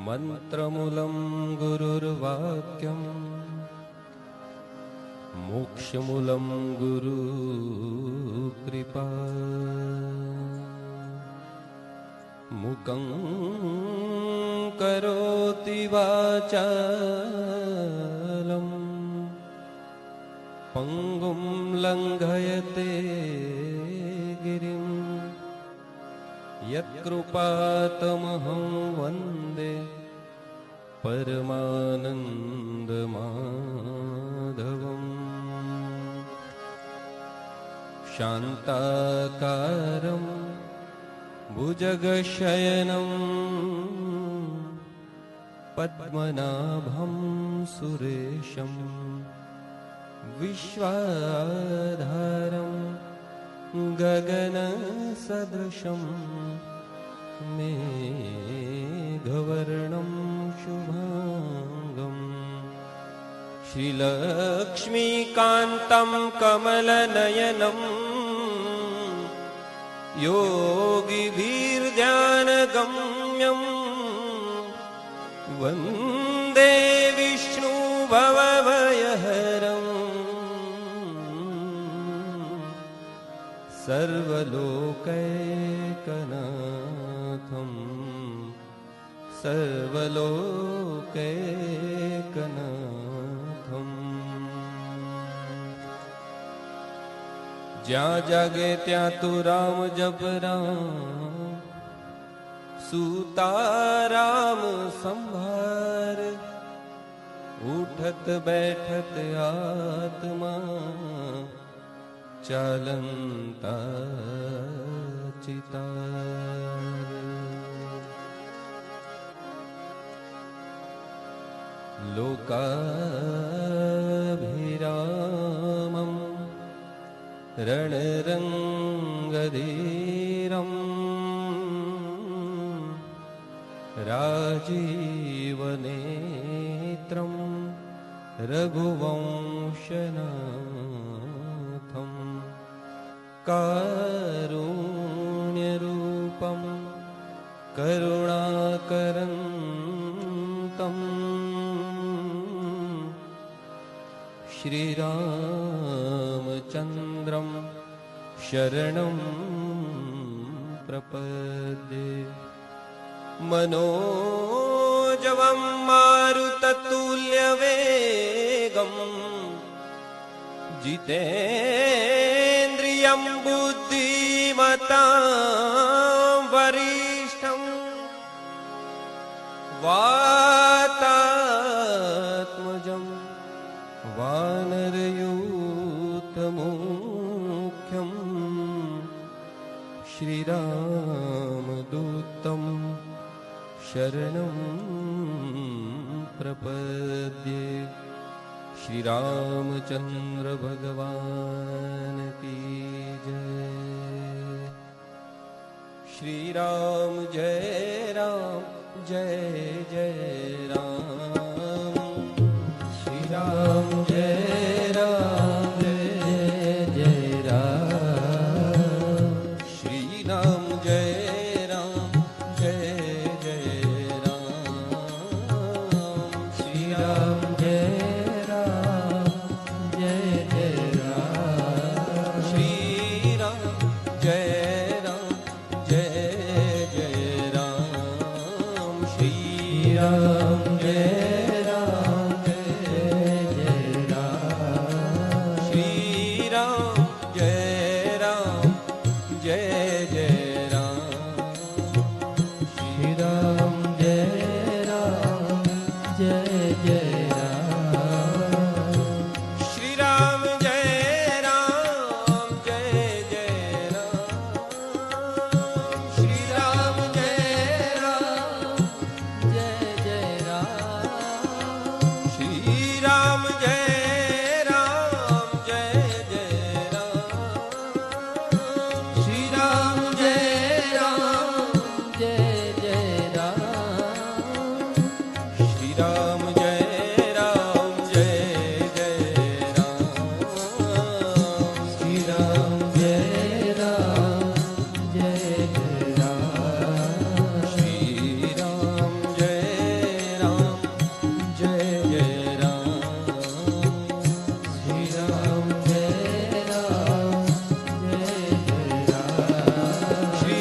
मंत्रमूलं गुरुर्वाक्यं मोक्षमूलं गुरुकृपा मुकं करोति वाचालं पंगुं लंघयते गिरिं यत्कृपातमहं वन्दे परमानन्दमाधवम् शान्ताकारं भुजगशयनं पद्मनाभं सुरेशं विश्वाधारं गगनसदृशं मेघवर्णं शुभांगं श्रीलक्ष्मीकान्तं कमलनयनं योगिभिर्ध्यानगम्यं वन्दे विष्णुभवभयहरम् सर्वलोकैकनाथं सर्वलोकैकनाथम् ज्यां जागे त्यां तू राम जप राम सूता राम संभार उठत बैठत आत्मा चालंता चितार लोकाभिरामं रणरंगधीरं राजीवनेत्रं रघुवंशनाथं कारुण्यरूपं करुणाकरन्तं श्रीरामचन्द्रं शरणं प्रपद्ये मनोजवं मारुततुल्यवेगं जितेन्द्रियं बुद्धिमतां वरिष्ठं वातात्मजं वानरयूथमुख्यं श्रीरामदूतं शरणं प्रपद्ये श्रीरामचंद्र भगवान की जय। श्री राम जय जय राम श्री राम जय जय राम श्री राम जय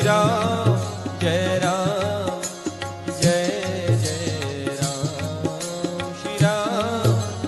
राम